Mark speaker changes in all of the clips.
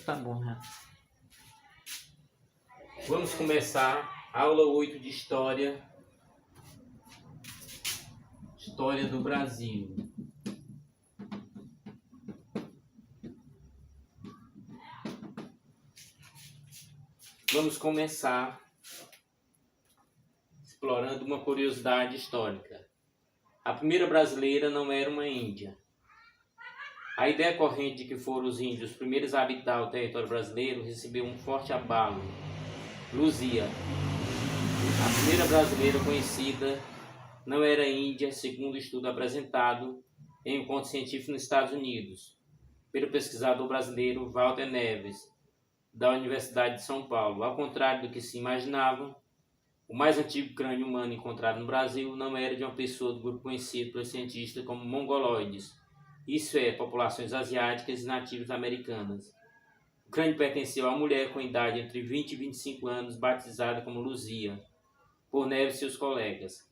Speaker 1: Tá bom, né? Vamos começar a aula 8 de História. História do Brasil. Vamos começar explorando uma curiosidade histórica. A primeira brasileira não era uma índia. A ideia corrente de que foram os índios os primeiros a habitar o território brasileiro recebeu um forte abalo. Luzia, a primeira brasileira conhecida, não era índia, segundo o estudo apresentado em um encontro científico nos Estados Unidos, pelo pesquisador brasileiro Walter Neves, da Universidade de São Paulo. Ao contrário do que se imaginava, o mais antigo crânio humano encontrado no Brasil não era de uma pessoa do grupo conhecido pelos cientistas como mongoloides, isso é, populações asiáticas e nativas americanas. O crânio pertenceu a uma mulher com idade entre 20 e 25 anos, batizada como Luzia, por Neves e seus colegas.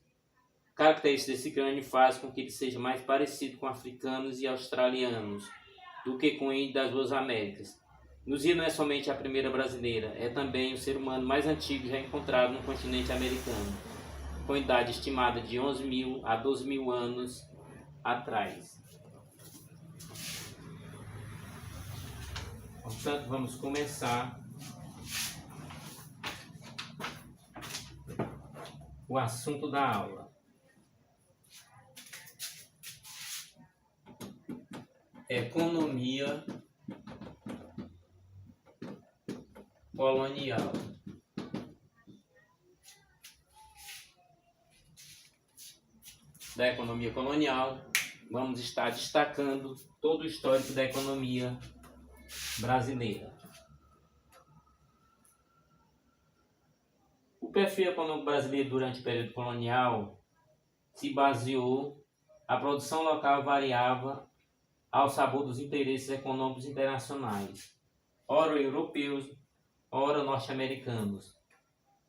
Speaker 1: Características desse crânio faz com que ele seja mais parecido com africanos e australianos do que com o índio das duas Américas. Luzia não é somente a primeira brasileira, é também o ser humano mais antigo já encontrado no continente americano, com idade estimada de 11.000 a 12.000 anos atrás. Portanto, vamos começar o assunto da aula. Economia colonial. Da economia colonial, vamos estar destacando todo o histórico da economia brasileira. O perfil econômico brasileiro durante o período colonial se baseou, a produção local variava ao sabor dos interesses econômicos internacionais, ora europeus, ora norte-americanos,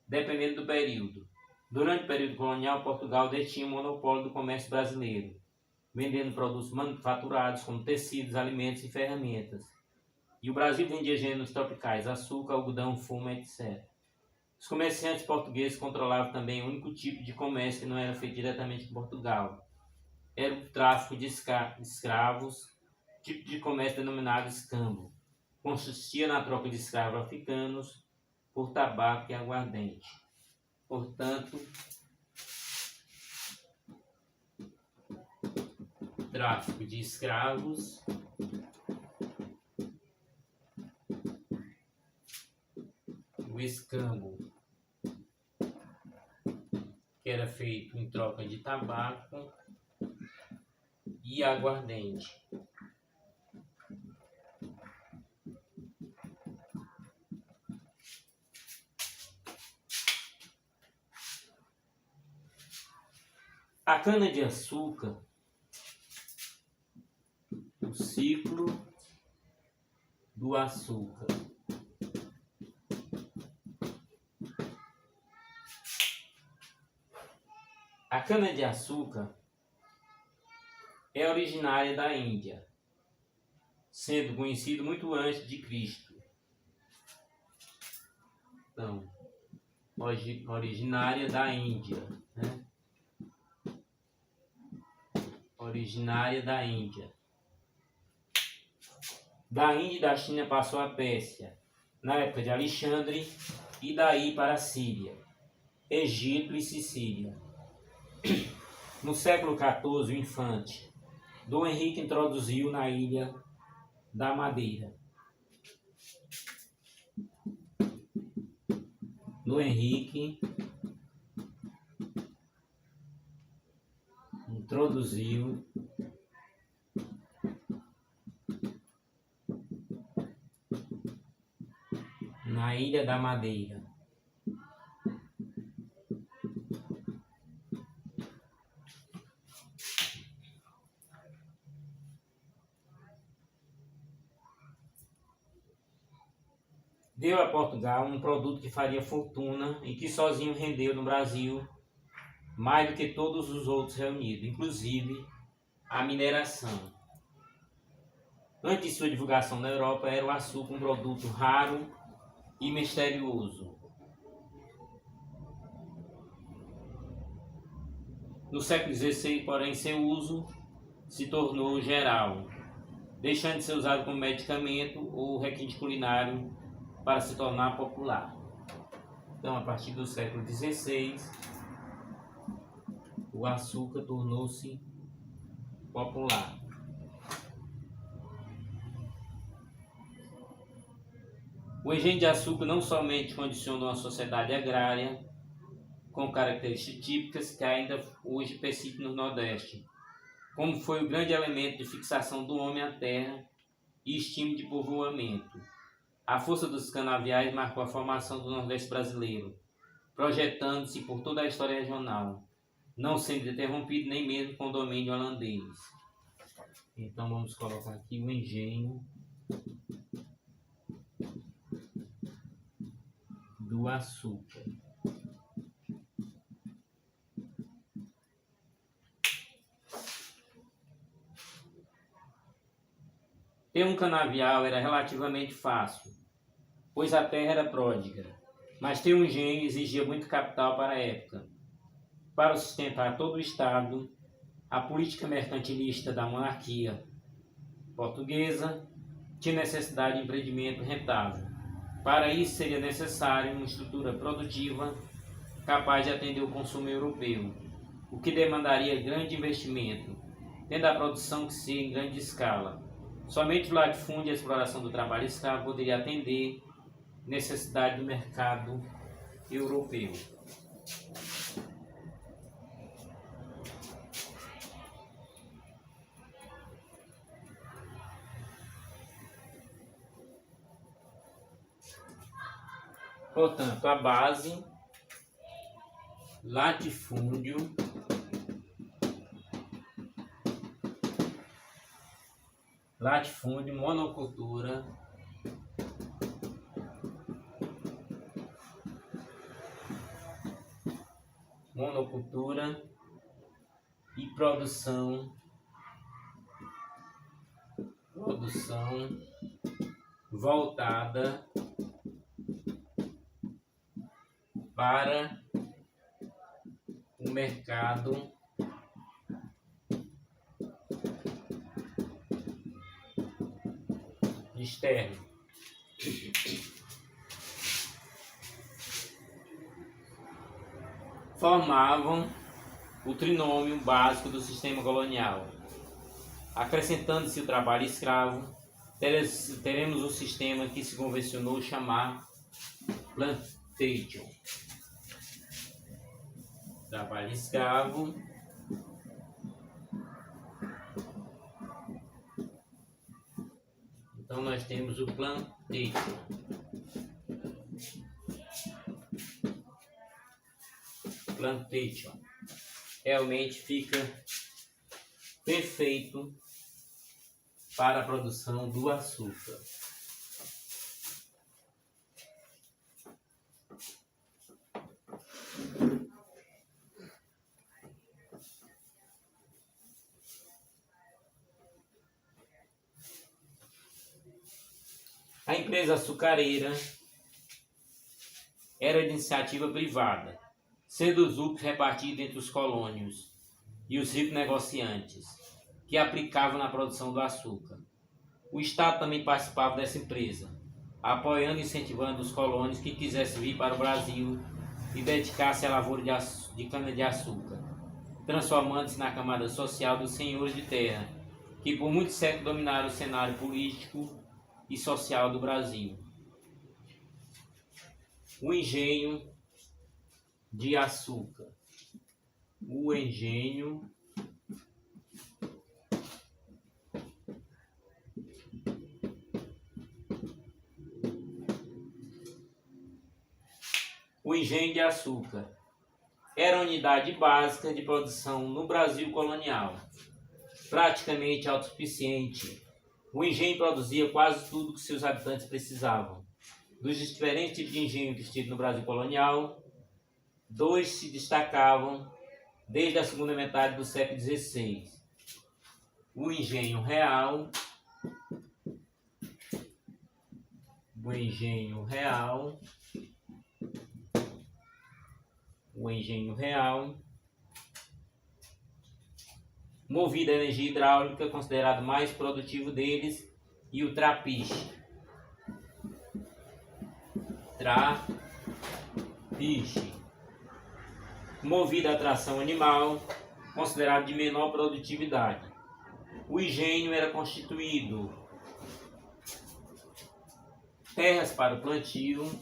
Speaker 1: dependendo do período. Durante o período colonial, Portugal detinha o monopólio do comércio brasileiro, vendendo produtos manufaturados como tecidos, alimentos e ferramentas. E o Brasil vendia gêneros tropicais, açúcar, algodão, fumo, etc. Os comerciantes portugueses controlavam também o único tipo de comércio que não era feito diretamente em Portugal. Era o tráfico de escravos, tipo de comércio denominado escambo. Consistia na troca de escravos africanos por tabaco e aguardente. Portanto, tráfico de escravos o escambo, que era feito em troca de tabaco e aguardente. A cana-de-açúcar, o ciclo do açúcar. A cana-de-açúcar é originária da Índia, sendo conhecido muito antes de Cristo. Então, originária da Índia, né? Originária da Índia. Da Índia e da China passou a Pérsia, na época de Alexandre, e daí para a Síria, Egito e Sicília. No século XIV, o infante Dom Henrique introduziu na Ilha da Madeira. Dom Henrique introduziu na Ilha da Madeira. Deu a Portugal um produto que faria fortuna e que sozinho rendeu no Brasil mais do que todos os outros reunidos, inclusive a mineração. Antes de sua divulgação na Europa, era o açúcar um produto raro e misterioso. No século XVI, porém, seu uso se tornou geral, deixando de ser usado como medicamento ou requinte culinário para se tornar popular. Então, a partir do século XVI, o açúcar tornou-se popular. O engenho de açúcar não somente condicionou a sociedade agrária, com características típicas que ainda hoje persistem no Nordeste, como foi o grande elemento de fixação do homem à terra e estímulo de povoamento. A força dos canaviais marcou a formação do Nordeste brasileiro, projetando-se por toda a história regional, não sendo interrompido nem mesmo com o domínio holandês. Então vamos colocar aqui o engenho do açúcar. Ter um canavial era relativamente fácil, pois a terra era pródiga, mas ter um engenho exigia muito capital para a época. Para sustentar todo o Estado, a política mercantilista da monarquia portuguesa tinha necessidade de empreendimento rentável. Para isso seria necessário uma estrutura produtiva capaz de atender o consumo europeu, o que demandaria grande investimento, tendo a produção que ser em grande escala. Somente o latifúndio e a exploração do trabalho escravo poderia atender necessidade do mercado europeu. Portanto, a base, latifúndio, monocultura, e produção voltada para o mercado externo. Formavam o trinômio básico do sistema colonial. Acrescentando-se o trabalho escravo, teremos o sistema que se convencionou chamar plantation. Trabalho escravo, então nós temos o plantation. Realmente fica perfeito para a produção do açúcar. A empresa açucareira era de iniciativa privada, sendo os lucros repartidos entre os colônios e os ricos negociantes, que aplicavam na produção do açúcar. O Estado também participava dessa empresa, apoiando e incentivando os colônios que quisessem vir para o Brasil e dedicar-se à lavoura de cana-de-açúcar, transformando-se na camada social dos senhores de terra, que por muitos séculos dominaram o cenário político e social do Brasil. O engenho de açúcar. O engenho de açúcar era a unidade básica de produção no Brasil colonial, praticamente autossuficiente. O engenho produzia quase tudo que seus habitantes precisavam. Dos diferentes tipos de engenho existidos no Brasil colonial, dois se destacavam desde a segunda metade do século XVI. O engenho real o engenho real, movido a energia hidráulica, considerado mais produtivo deles, e o trapiche, movido a tração animal, considerado de menor produtividade. O engenho era constituído terras para o plantio,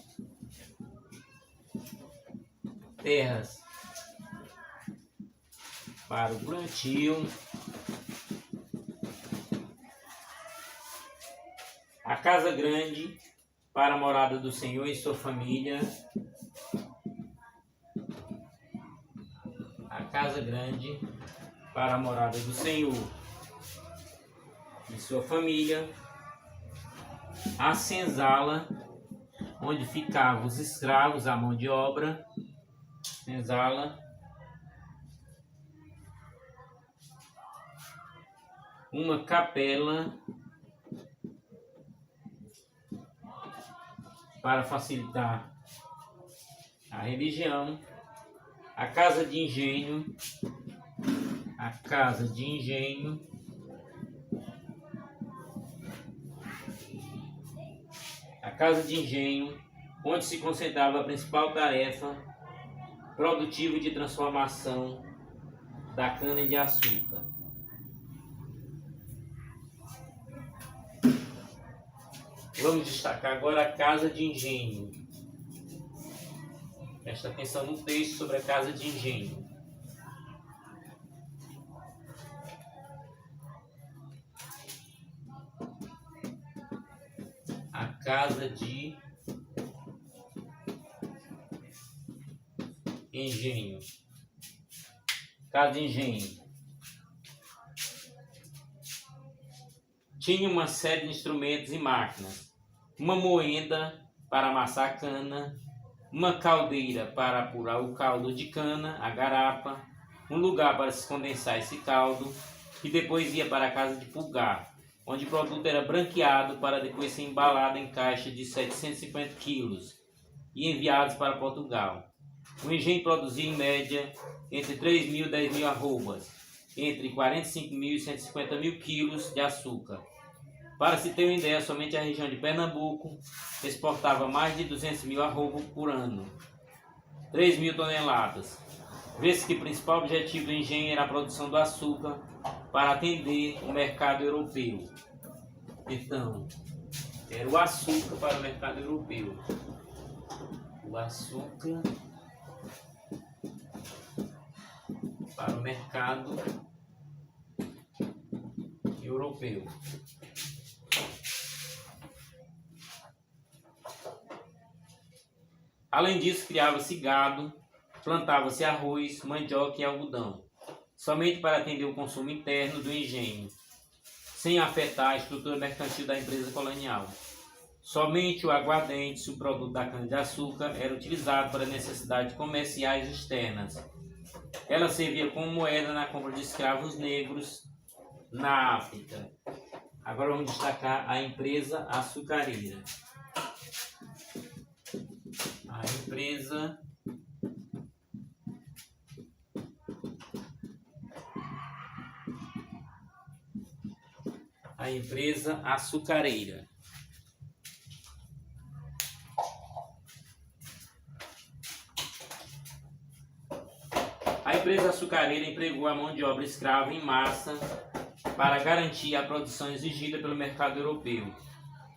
Speaker 1: a casa grande para a morada do senhor e sua família, a senzala, onde ficavam os escravos, a mão de obra, uma capela para facilitar a religião, a casa de engenho, onde se concentrava a principal tarefa produtiva de transformação da cana-de-açúcar. Vamos destacar agora a casa de engenho. Presta atenção no texto sobre a casa de engenho. A casa de engenho. Tinha uma série de instrumentos e máquinas. Uma moenda para amassar a cana, uma caldeira para apurar o caldo de cana, a garapa, um lugar para se condensar esse caldo, e depois ia para a casa de pulgar, onde o produto era branqueado para depois ser embalado em caixa de 750 quilos e enviados para Portugal. O engenho produzia em média entre 3.000 e 10.000 arrobas, entre 45.000 e 150.000 quilos de açúcar. Para se ter uma ideia, somente a região de Pernambuco exportava mais de 200.000 arrobas por ano, 3.000 toneladas. Vê-se que o principal objetivo do engenho era a produção do açúcar para atender o mercado europeu. Então, era o açúcar para o mercado europeu. O açúcar para o mercado europeu. Além disso, criava-se gado, plantava-se arroz, mandioca e algodão, somente para atender o consumo interno do engenho, sem afetar a estrutura mercantil da empresa colonial. Somente o aguardente, o produto da cana-de-açúcar, era utilizado para necessidades comerciais externas. Ela servia como moeda na compra de escravos negros na África. Agora vamos destacar a empresa açucareira. A empresa açucareira. A empresa açucareira empregou a mão de obra escrava em massa para garantir a produção exigida pelo mercado europeu.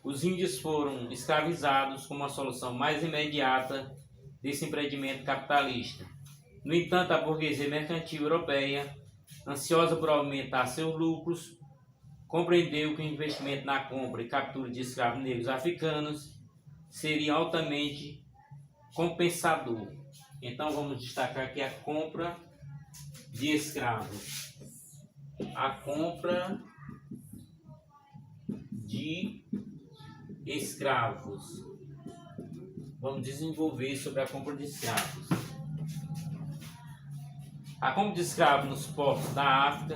Speaker 1: Os índios foram escravizados como a solução mais imediata desse empreendimento capitalista. No entanto, a burguesia mercantil europeia, ansiosa por aumentar seus lucros, compreendeu que o investimento na compra e captura de escravos negros africanos seria altamente compensador. Então vamos destacar aqui a compra de escravos. A compra de escravos. Vamos desenvolver sobre a compra de escravos. A compra de escravos nos portos da África,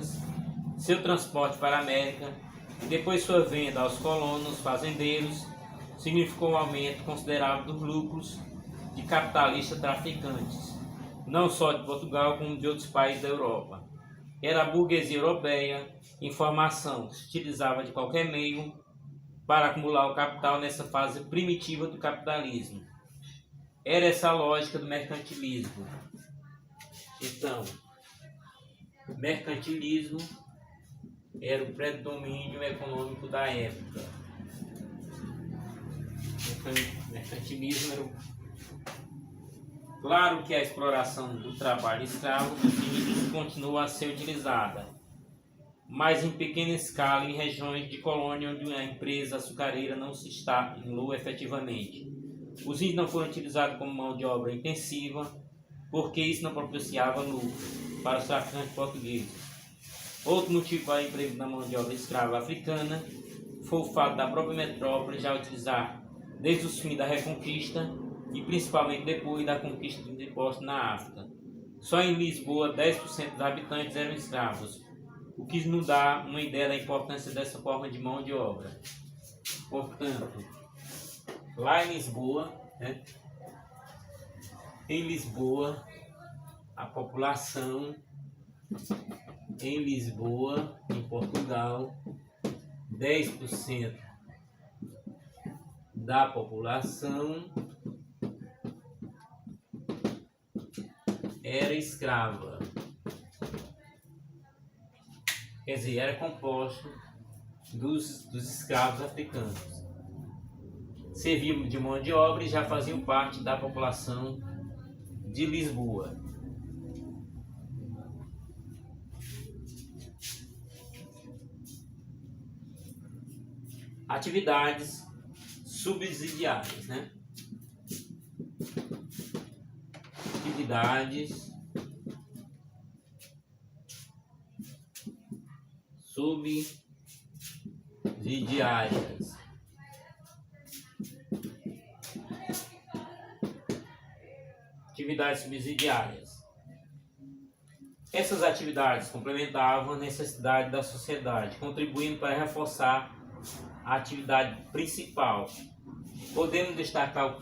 Speaker 1: seu transporte para a América e depois sua venda aos colonos fazendeiros significou um aumento considerável dos lucros de capitalistas traficantes, não só de Portugal, como de outros países da Europa. Era a burguesia europeia em formação, que se utilizava de qualquer meio para acumular o capital nessa fase primitiva do capitalismo. Era essa a lógica do mercantilismo. Então, mercantilismo era o predomínio econômico da época. Mercantilismo era Claro que a exploração do trabalho escravo dos índios continua a ser utilizada, mas em pequena escala em regiões de colônia onde a empresa açucareira não se instalou efetivamente. Os índios não foram utilizados como mão de obra intensiva, porque isso não propiciava lucro para os traficantes portugueses. Outro motivo para o emprego da mão de obra escrava africana foi o fato da própria metrópole já utilizar, desde o fim da Reconquista e principalmente depois da conquista dos impostos na África. Só em Lisboa 10% dos habitantes eram escravos, o que nos dá uma ideia da importância dessa forma de mão de obra. Portanto, lá em Lisboa, a população em Lisboa, em Portugal, 10% da população era escrava. Quer dizer, era composto dos escravos africanos. Serviam de mão de obra e já faziam parte da população de Lisboa. Atividades subsidiárias, Atividades subsidiárias. Atividades subsidiárias. Essas atividades complementavam a necessidade da sociedade, contribuindo para reforçar a atividade principal. Podemos destacar o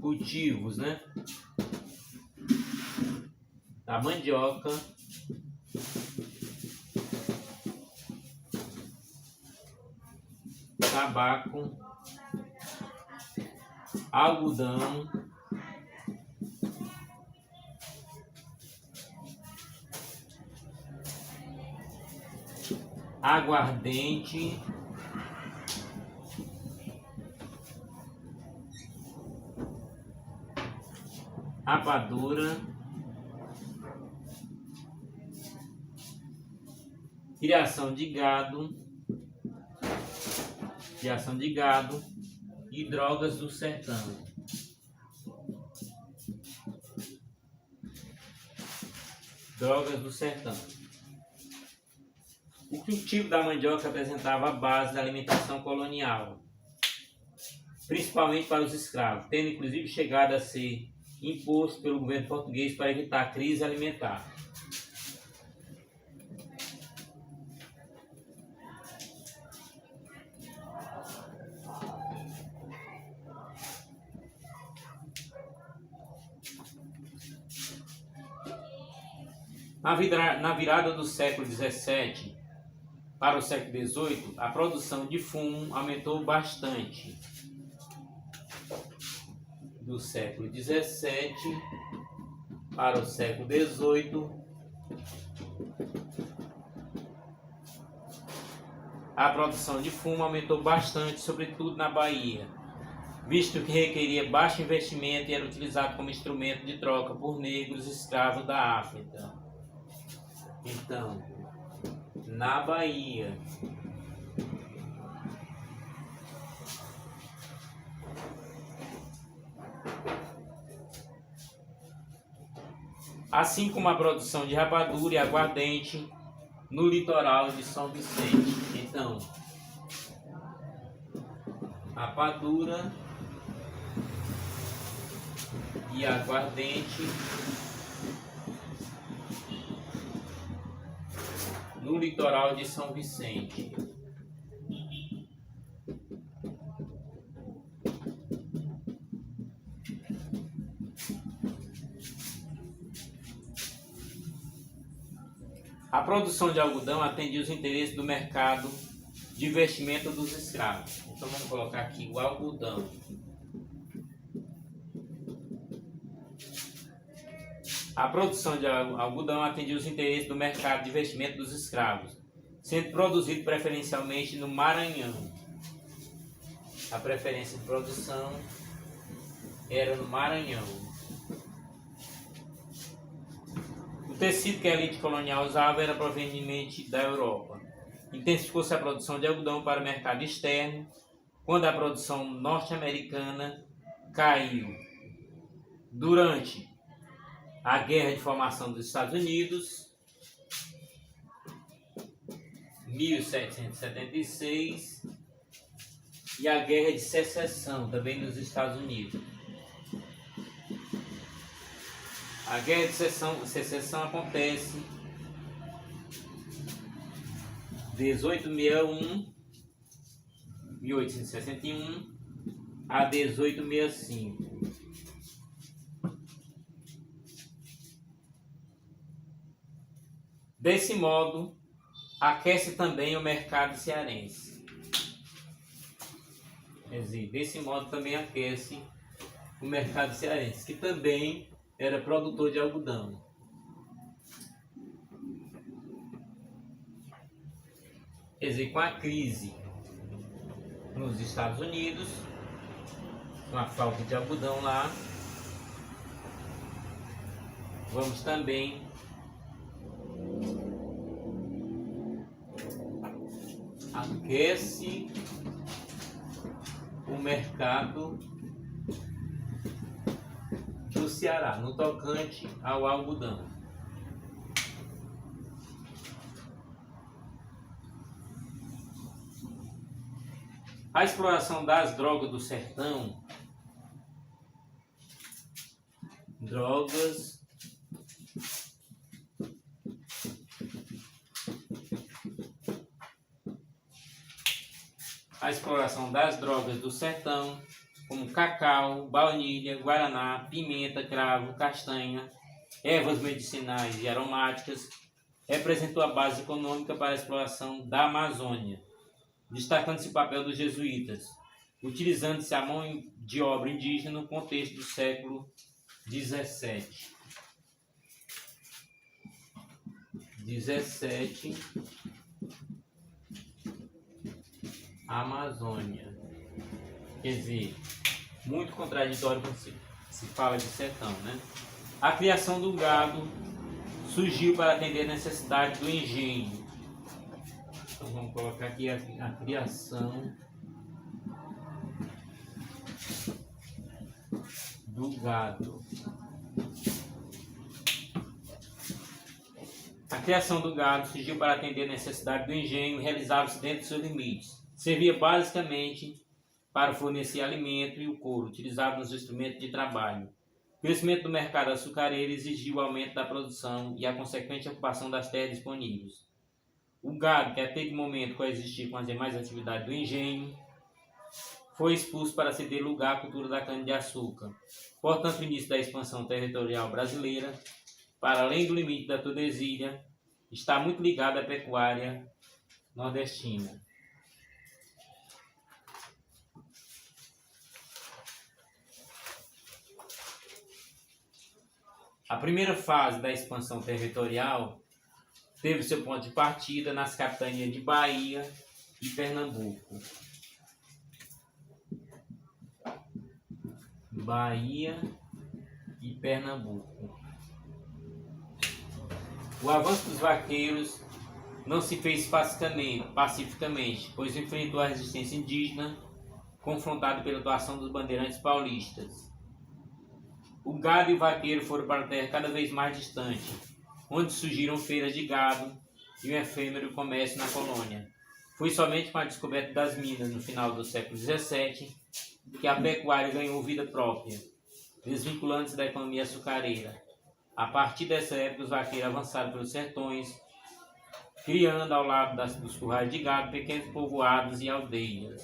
Speaker 1: cultivos, da mandioca, tabaco, algodão, aguardente, rapadura, criação de gado e drogas do sertão. Drogas do sertão. O cultivo da mandioca apresentava a base da alimentação colonial, principalmente para os escravos, tendo inclusive chegado a ser imposto pelo governo português para evitar a crise alimentar. Na virada do século XVII para o século XVIII, a produção de fumo aumentou bastante. Do século XVII para o século XVIII, a produção de fumo aumentou bastante, sobretudo na Bahia, visto que requeria baixo investimento e era utilizado como instrumento de troca por negros escravos da África. Então, na Bahia, assim como a produção de rapadura e aguardente no litoral de São Vicente. Então, rapadura e aguardente no litoral de São Vicente. produção de algodão atendia os interesses do mercado de vestimenta dos escravos. Então vamos colocar aqui o algodão. A produção de algodão atendia os interesses do mercado de vestimenta dos escravos, sendo produzido preferencialmente no Maranhão. A preferência de produção era no Maranhão. O tecido que a elite colonial usava era proveniente da Europa. Intensificou-se a produção de algodão para o mercado externo, quando a produção norte-americana caiu. Durante a Guerra de Formação dos Estados Unidos, 1776, e a Guerra de Secessão, também nos Estados Unidos. A Guerra de Secessão acontece 1861 a 1865. Desse modo, aquece também o mercado cearense. Quer dizer, desse modo também aquece o mercado cearense, que também era produtor de algodão. Quer dizer, com a crise nos Estados Unidos, com a falta de algodão lá, vamos também aquece o mercado do Ceará, no tocante ao algodão. A exploração das drogas do sertão, a exploração das drogas do sertão, como cacau, baunilha, guaraná, pimenta, cravo, castanha, ervas medicinais e aromáticas, representou a base econômica para a exploração da Amazônia, destacando-se o papel dos jesuítas, utilizando-se a mão de obra indígena no contexto do século XVII. Amazônia. Quer dizer, muito contraditório quando se fala de sertão, né? A criação do gado surgiu para atender a necessidade do engenho. Então vamos colocar aqui a criação do gado. A criação do gado surgiu para atender a necessidade do engenho e realizava-se dentro de seus limites. Servia basicamente para fornecer alimento e o couro, utilizado nos instrumentos de trabalho. O crescimento do mercado açucareiro exigiu o aumento da produção e a consequente ocupação das terras disponíveis. O gado, que até aquele momento coexistia com as demais atividades do engenho, foi expulso para ceder lugar à cultura da cana-de-açúcar. Portanto, o início da expansão territorial brasileira, para além do limite da Tordesilha, está muito ligado à pecuária nordestina. A primeira fase da expansão territorial teve seu ponto de partida nas capitanias de Bahia e Pernambuco. O avanço dos vaqueiros não se fez pacificamente, pois enfrentou a resistência indígena, confrontado pela atuação dos bandeirantes paulistas. O gado e o vaqueiro foram para a terra cada vez mais distante, onde surgiram feiras de gado e um efêmero comércio na colônia. Foi somente com a descoberta das minas no final do século XVII que a pecuária ganhou vida própria, desvinculando-se da economia açucareira. A partir dessa época, os vaqueiros avançaram pelos sertões, criando ao lado dos currais de gado pequenos povoados e aldeias.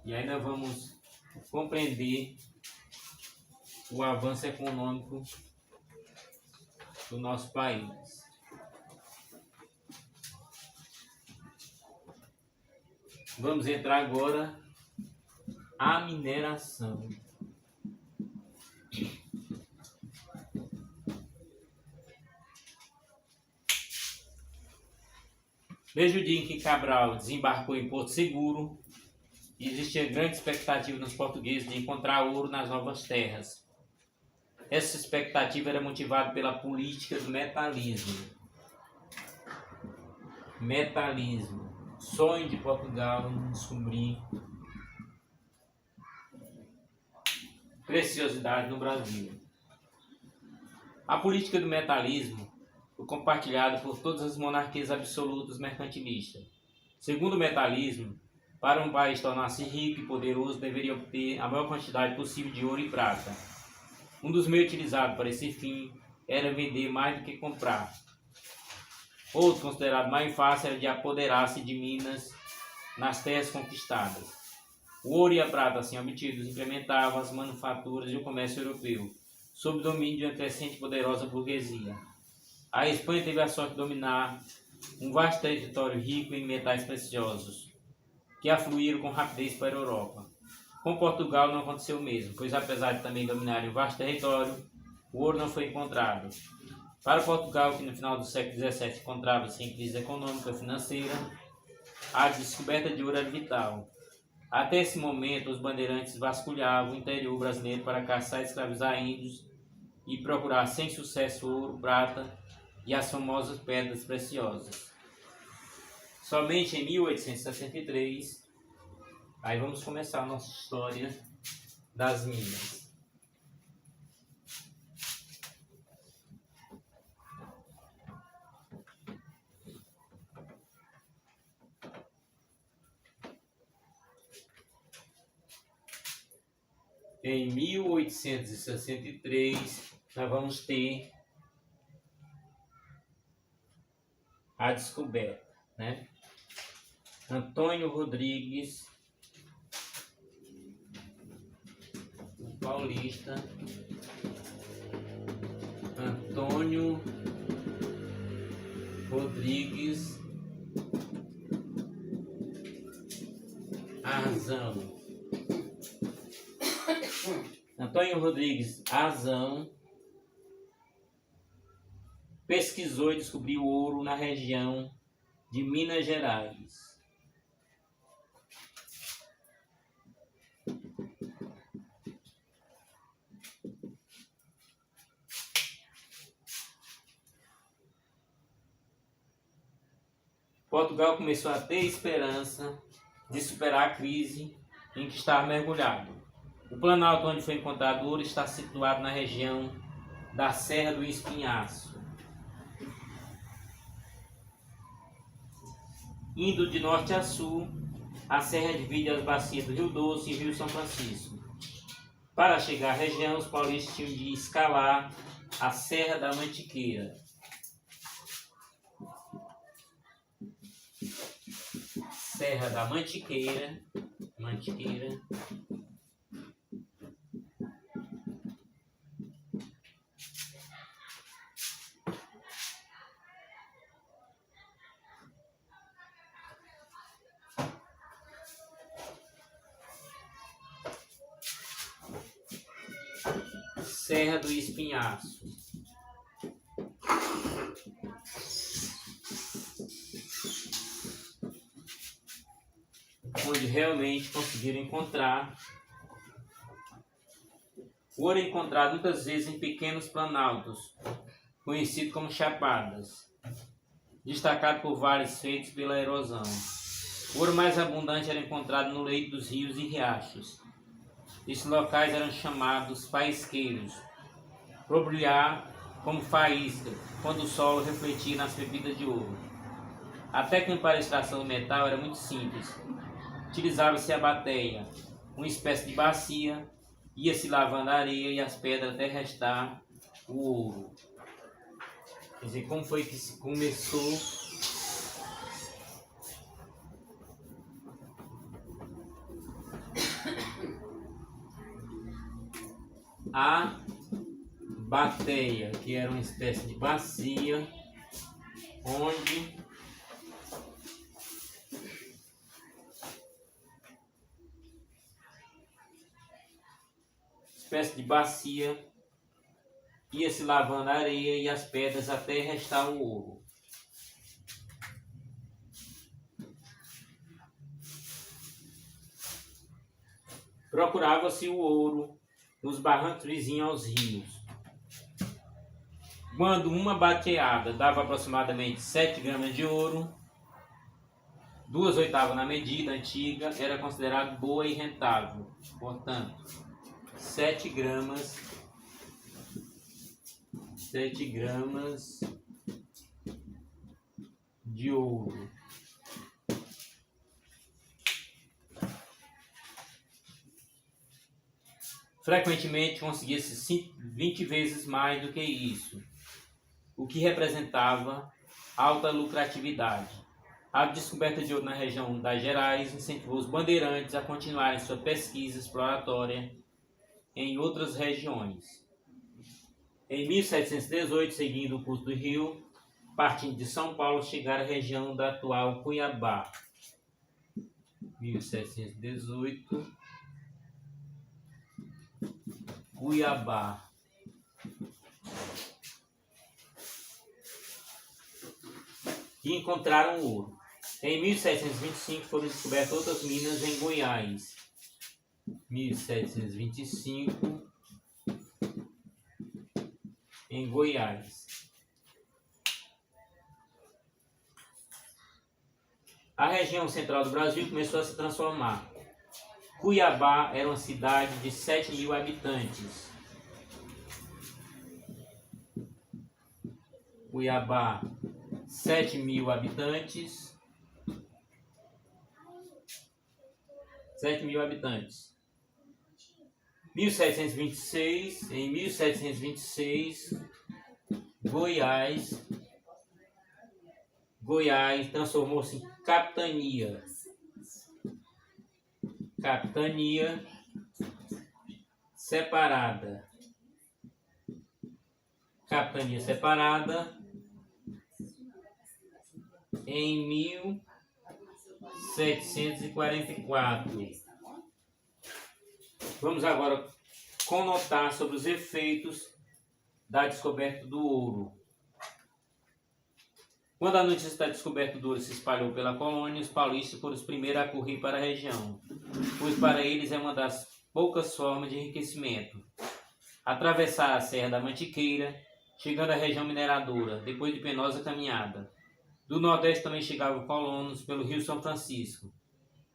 Speaker 1: E aí nós vamos compreender o avanço econômico do nosso país. Vamos entrar agora a mineração. Desde o dia em que Cabral desembarcou em Porto Seguro, existia grande expectativa nos portugueses de encontrar ouro nas novas terras. Essa expectativa era motivada pela política do metalismo. Metalismo. Sonho de Portugal em descobrir preciosidade no Brasil. A política do metalismo foi compartilhada por todas as monarquias absolutas mercantilistas. Segundo o metalismo, para um país tornar-se rico e poderoso, deveria obter a maior quantidade possível de ouro e prata. Um dos meios utilizados para esse fim era vender mais do que comprar. Outro, considerado mais fácil, era de apoderar-se de minas nas terras conquistadas. O ouro e a prata assim obtidos incrementavam as manufaturas e o comércio europeu, sob o domínio de uma crescente e poderosa burguesia. A Espanha teve a sorte de dominar um vasto território rico em metais preciosos, que afluíram com rapidez para a Europa. Com Portugal não aconteceu o mesmo, pois apesar de também dominarem um vasto território, o ouro não foi encontrado. Para Portugal, que no final do século XVII encontrava-se em crise econômica e financeira, a descoberta de ouro era vital. Até esse momento, os bandeirantes vasculhavam o interior brasileiro para caçar e escravizar índios e procurar sem sucesso ouro, prata e as famosas pedras preciosas. Somente em 1863, aí vamos começar a nossa história das minas. Em 1863, nós vamos ter a descoberta, né? Antônio Rodrigues, paulista, Antônio Rodrigues Arzão. Antônio Rodrigues Arzão pesquisou e descobriu ouro na região de Minas Gerais. Portugal começou a ter esperança de superar a crise em que estava mergulhado. O planalto onde foi encontrado ouro está situado na região da Serra do Espinhaço. Indo de norte a sul, a serra divide as bacias do Rio Doce e Rio São Francisco. Para chegar à região, os paulistas tinham de escalar a Serra da Mantiqueira. Serra da Mantiqueira. Serra do Espinhaço. Onde realmente conseguiram encontrar. O ouro é encontrado muitas vezes em pequenos planaltos, conhecidos como chapadas, destacado por vales feitos pela erosão. O ouro mais abundante era encontrado no leito dos rios e riachos. Esses locais eram chamados faisqueiros, por brilhar como faísca, quando o solo refletia nas pepitas de ouro. A técnica para a extração do metal era muito simples. Utilizava-se a bateia, uma espécie de bacia, ia-se lavando a areia e as pedras até restar o ouro. Quer dizer, como foi que se começou a bateia, que era uma espécie de bacia, onde ia se lavando a areia e as pedras até restar o ouro. Procurava-se o ouro nos barrancos vizinhos aos rios. Quando uma bateada dava aproximadamente 7 gramas de ouro, 2/8 na medida antiga, era considerado boa e rentável. Portanto, 7 gramas de ouro. Frequentemente conseguia-se 20 vezes mais do que isso, o que representava alta lucratividade. A descoberta de ouro na região das Gerais incentivou os bandeirantes a continuarem sua pesquisa exploratória em outras regiões. Em 1718, seguindo o curso do rio, partindo de São Paulo, chegaram à região da atual Cuiabá. 1718, Cuiabá. E encontraram ouro. Em 1725 foram descobertas outras minas em Goiás. 1725 em Goiás. A região central do Brasil começou a se transformar. Cuiabá era uma cidade de 7.000 habitantes. Cuiabá, 7.000 habitantes. 7.000 habitantes. 1726, em 1726, Goiás transformou-se em capitania. Capitania separada. Capitania separada em 1744. Vamos agora conotar sobre os efeitos da descoberta do ouro. Quando a notícia da descoberta do ouro se espalhou pela colônia, os paulistas foram os primeiros a correr para a região, pois para eles é uma das poucas formas de enriquecimento. Atravessar a Serra da Mantiqueira, chegando à região mineradora, depois de penosa caminhada. Do Nordeste também chegavam colonos pelo Rio São Francisco.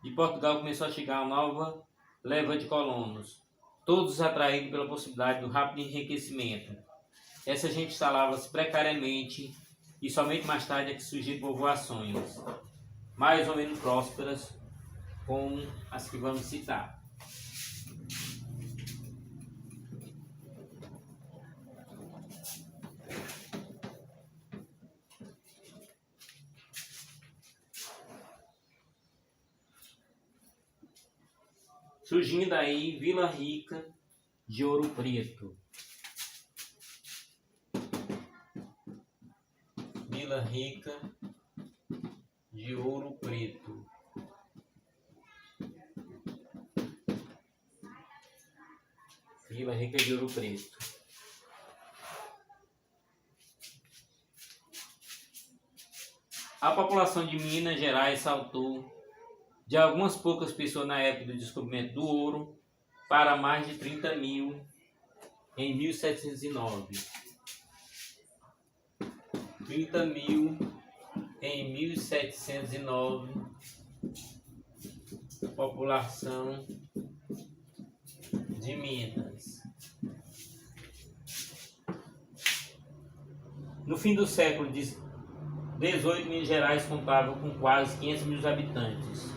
Speaker 1: De Portugal começou a chegar uma nova leva de colonos, todos atraídos pela possibilidade do rápido enriquecimento. Essa gente instalava-se precariamente e somente mais tarde é que surgiram povoações, mais ou menos prósperas, como as que vamos citar. Surgindo aí Vila Rica de Ouro Preto. Vila Rica de Ouro Preto. Vila Rica de Ouro Preto. A população de Minas Gerais saltou de algumas poucas pessoas na época do descobrimento do ouro para mais de 30.000 em 1709. 30.000 em 1709, população de Minas. No fim do século XVIII, Minas Gerais contava com quase 500.000 habitantes.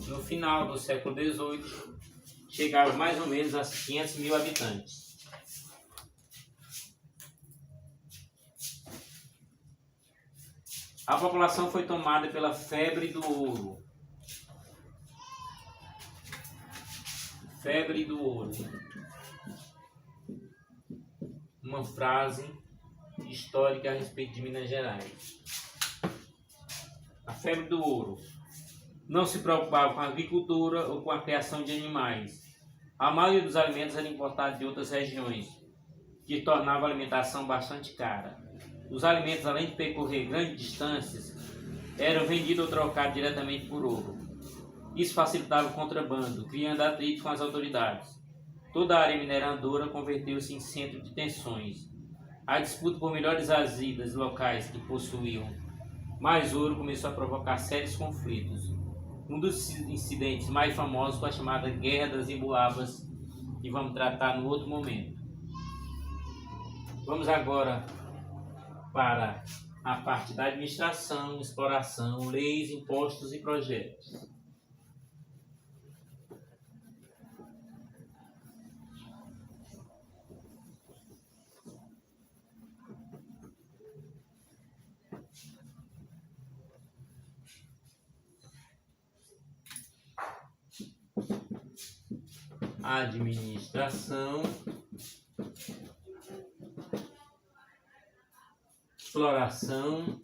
Speaker 1: No final do século XVIII, chegava mais ou menos a 500 mil habitantes. A população foi tomada pela febre do ouro. Febre do ouro. Uma frase histórica a respeito de Minas Gerais. A febre do ouro. Não se preocupava com a agricultura ou com a criação de animais. A maioria dos alimentos era importada de outras regiões, que tornava a alimentação bastante cara. Os alimentos, além de percorrer grandes distâncias, eram vendidos ou trocados diretamente por ouro. Isso facilitava o contrabando, criando atrito com as autoridades. Toda a área mineradora converteu-se em centro de tensões. A disputa por melhores azidas locais que possuíam mais ouro começou a provocar sérios conflitos. Um dos incidentes mais famosos foi a chamada Guerra das Emboabas, que vamos tratar no outro momento. Vamos agora para a parte da administração, exploração, leis, impostos e projetos. Administração, exploração,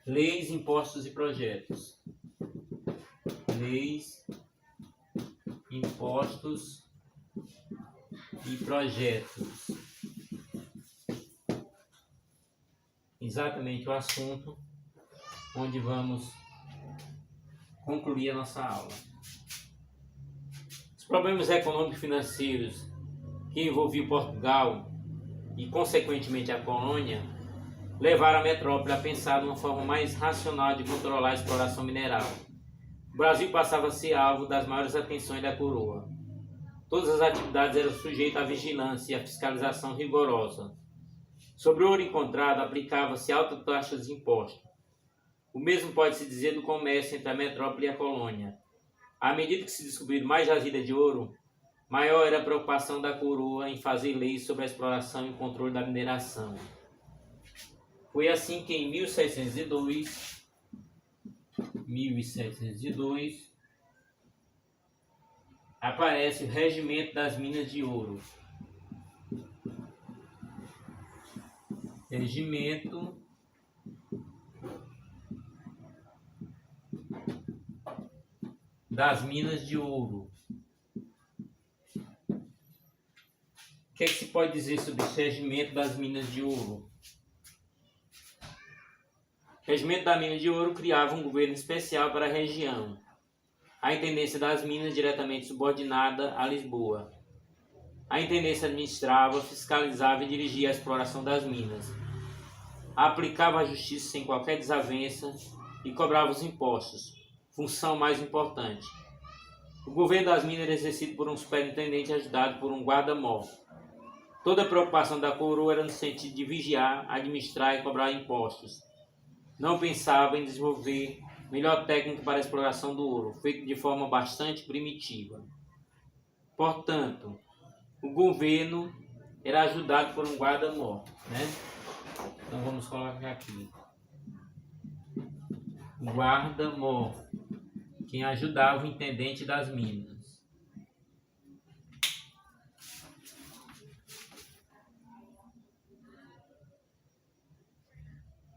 Speaker 1: leis, impostos e projetos. Leis, impostos e projetos. Exatamente o assunto onde vamos concluir a nossa aula. Os problemas econômicos e financeiros que envolviam Portugal e, consequentemente, a colônia, levaram a metrópole a pensar de uma forma mais racional de controlar a exploração mineral. O Brasil passava a ser alvo das maiores atenções da coroa. Todas as atividades eram sujeitas à vigilância e à fiscalização rigorosa. Sobre o ouro encontrado, aplicava-se altas taxas de imposto. O mesmo pode-se dizer do comércio entre a metrópole e a colônia. À medida que se descobriram mais jazidas de ouro, maior era a preocupação da coroa em fazer leis sobre a exploração e controle da mineração. Foi assim que em 1702, aparece o Regimento das Minas de Ouro. Regimento das Minas de Ouro. O que é que se pode dizer sobre esse Regimento das Minas de Ouro? O Regimento das Minas de Ouro criava um governo especial para a região. A Intendência das Minas diretamente subordinada a Lisboa. A Intendência administrava, fiscalizava e dirigia a exploração das minas. Aplicava a justiça sem qualquer desavença e cobrava os impostos, função mais importante. O governo das minas era exercido por um superintendente ajudado por um guarda-mor. Toda a preocupação da coroa era no sentido de vigiar, administrar e cobrar impostos. Não pensava em desenvolver melhor técnica para a exploração do ouro, feito de forma bastante primitiva. Portanto, o governo era ajudado por um guarda-mor, né? Então vamos colocar aqui. Guarda-mor, quem ajudava o intendente das minas.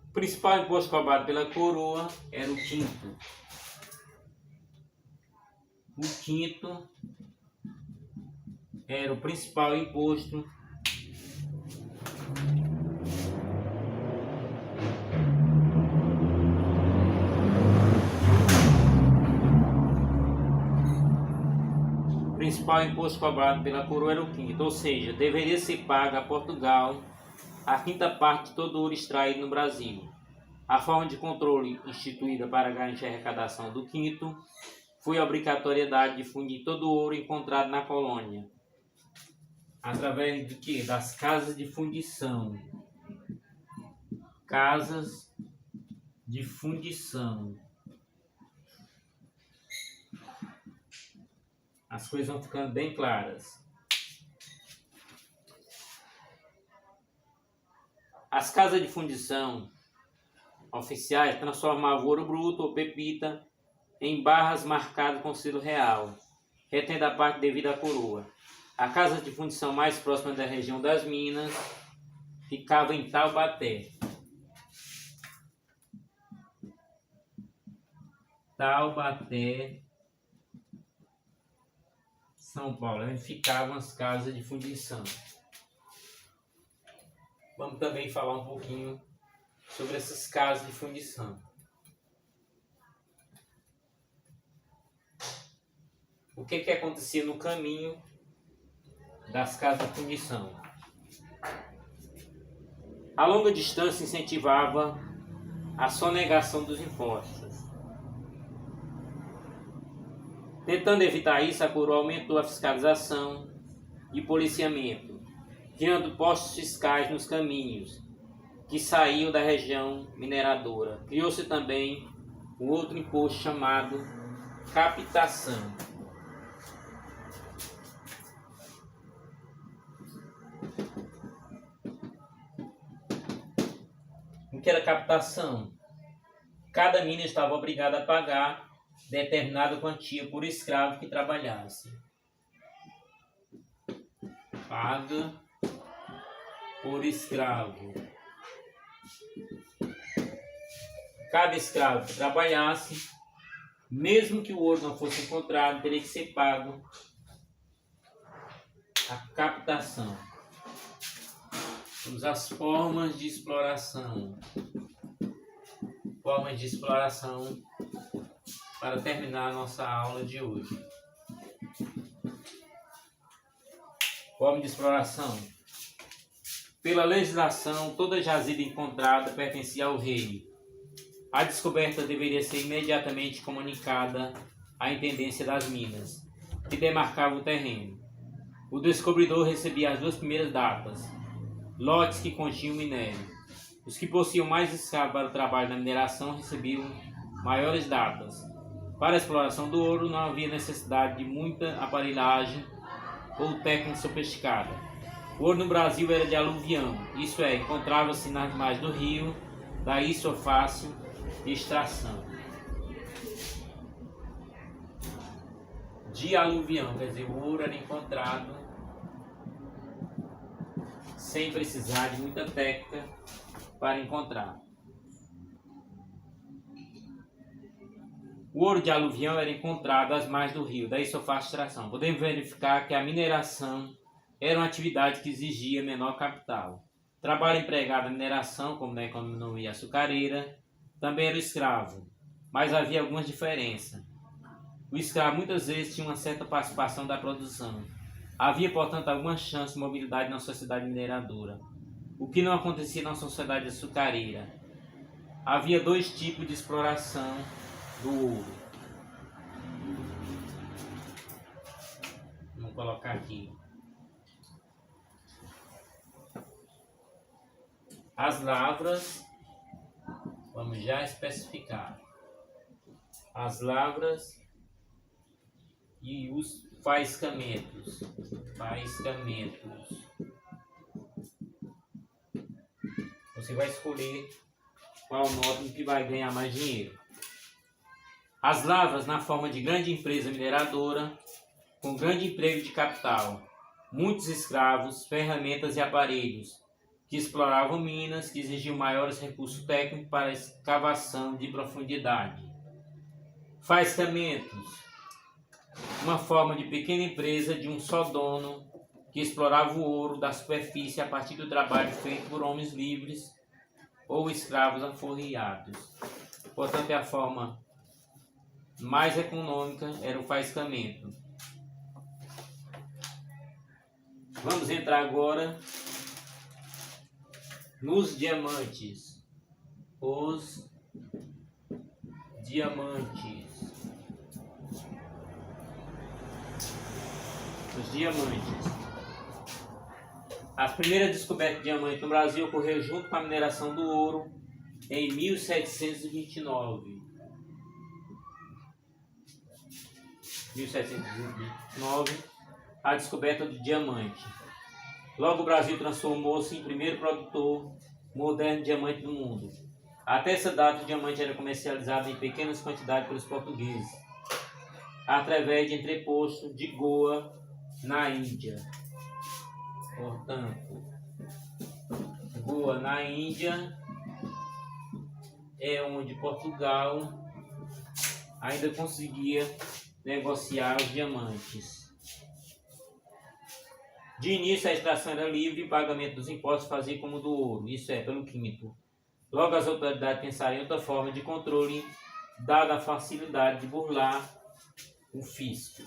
Speaker 1: O principal imposto cobrado pela coroa era o quinto. O quinto era o principal imposto cobrado pela coroa era o quinto, ou seja, deveria ser paga a Portugal a quinta parte de todo o ouro extraído no Brasil. A forma de controle instituída para garantir a arrecadação do quinto foi a obrigatoriedade de fundir todo o ouro encontrado na colônia, através de quê? Das casas de fundição. Casas de fundição. as coisas vão ficando bem claras. As casas de fundição oficiais transformavam o ouro bruto ou pepita em barras marcadas com selo real, retendo a parte devida à coroa. A casa de fundição mais próxima da região das Minas ficava em Taubaté. Taubaté, São Paulo, onde ficavam as casas de fundição. Vamos também falar um pouquinho sobre essas casas de fundição. O que acontecia no caminho das casas de fundição? A longa distância incentivava a sonegação dos impostos. Tentando evitar isso, a coroa aumentou a fiscalização e policiamento, criando postos fiscais nos caminhos que saíam da região mineradora. Criou-se também um outro imposto chamado captação. O que era captação? Cada mina estava obrigada a pagar determinada quantia por escravo que trabalhasse. Paga por escravo. Cada escravo que trabalhasse, mesmo que o ouro não fosse encontrado, teria que ser pago a captação. Vamos às formas de exploração. Formas de exploração para terminar a nossa aula de hoje. Forma de exploração. Pela legislação, toda jazida encontrada pertencia ao rei. A descoberta deveria ser imediatamente comunicada à intendência das minas, que demarcava o terreno. O descobridor recebia as 2 primeiras datas, lotes que continham minério. Os que possuíam mais escravos para o trabalho na mineração recebiam maiores datas. Para a exploração do ouro não havia necessidade de muita aparelhagem ou técnica sofisticada. O ouro no Brasil era de aluvião, isso é, encontrava-se nas margens do rio, daí sua fácil extração. De aluvião, quer dizer, o ouro era encontrado sem precisar de muita técnica para encontrar. O ouro de aluvião era encontrado às margens do rio, daí sua fácil extração. Podemos verificar que a mineração era uma atividade que exigia menor capital. O trabalho empregado na mineração, como na economia açucareira, também era o escravo, mas havia algumas diferenças. O escravo muitas vezes tinha uma certa participação da produção. Havia, portanto, alguma chance de mobilidade na sociedade mineradora, o que não acontecia na sociedade açucareira. Havia 2 tipos de exploração do ouro. Vamos colocar aqui. As lavras, vamos já especificar. As lavras e os faiscamentos. Você vai escolher qual nome que vai ganhar mais dinheiro. As lavras na forma de grande empresa mineradora, com grande emprego de capital, muitos escravos, ferramentas e aparelhos, que exploravam minas que exigiam maiores recursos técnicos para a escavação de profundidade. Faiscamentos, uma forma de pequena empresa de um só dono que explorava o ouro da superfície a partir do trabalho feito por homens livres ou escravos aforreados. Portanto, a forma mais econômica era o faiscamento. Vamos entrar agora nos diamantes. Os diamantes. As primeiras descobertas de diamante no Brasil ocorreram junto com a mineração do ouro em 1729. 1729, a descoberta do diamante. Logo o Brasil transformou-se em primeiro produtor moderno de diamante do mundo. Até essa data o diamante era comercializado em pequenas quantidades pelos portugueses, através de entreposto de Goa, na Índia. Portanto, Goa, na Índia, é onde Portugal ainda conseguia negociar os diamantes. De início, a extração era livre e o pagamento dos impostos fazia como do ouro, isso é, pelo quinto. Logo, as autoridades pensaram em outra forma de controle, dada a facilidade de burlar o fisco.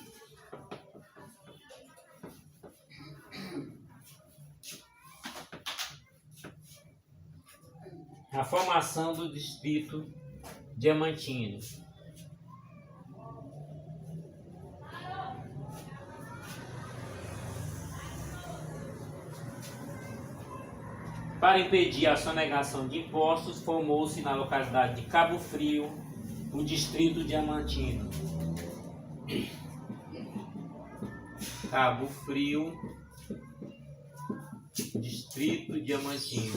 Speaker 1: A formação do distrito diamantino. Para impedir a sonegação de impostos, formou-se na localidade de Cabo Frio o distrito diamantino. Cabo Frio, distrito diamantino.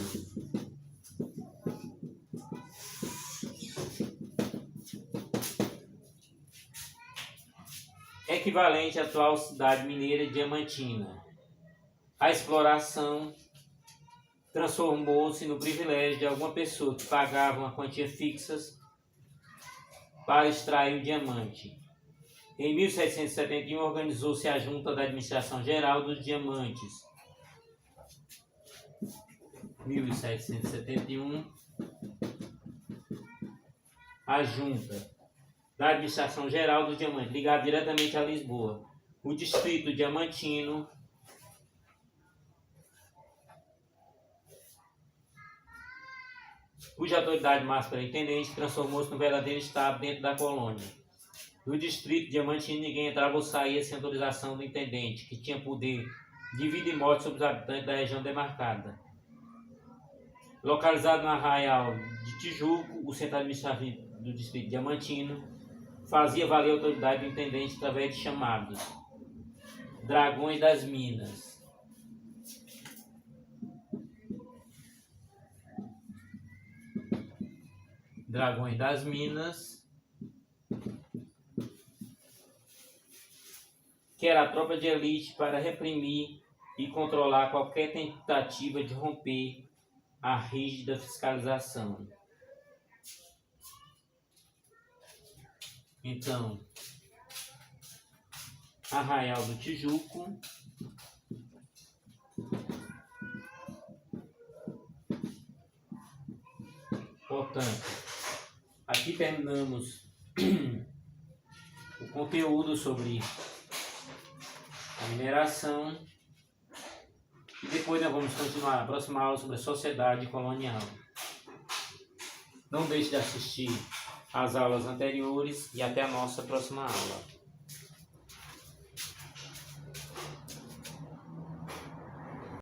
Speaker 1: Equivalente à atual cidade mineira Diamantina. A exploração transformou-se no privilégio de alguma pessoa que pagava uma quantia fixa para extrair o diamante. Em 1771 organizou-se a Junta da Administração Geral dos Diamantes. 1771, a Junta da Administração Geral dos Diamantes, ligada diretamente a Lisboa. O distrito diamantino cuja autoridade máxima era intendente, transformou-se num verdadeiro estado dentro da colônia. No distrito diamantino, ninguém entrava ou saía sem autorização do intendente, que tinha poder de vida e morte sobre os habitantes da região demarcada. Localizado no Arraial de Tijuco, o centro administrativo do distrito diamantino fazia valer a autoridade do intendente através de chamados Dragões das Minas. Dragões das Minas, que era a tropa de elite para reprimir e controlar qualquer tentativa de romper a rígida fiscalização. Então, Arraial do Tijuco, portanto, aqui terminamos o conteúdo sobre a mineração e depois nós vamos continuar na próxima aula sobre a sociedade colonial. Não deixe de assistir às aulas anteriores e até a nossa próxima aula.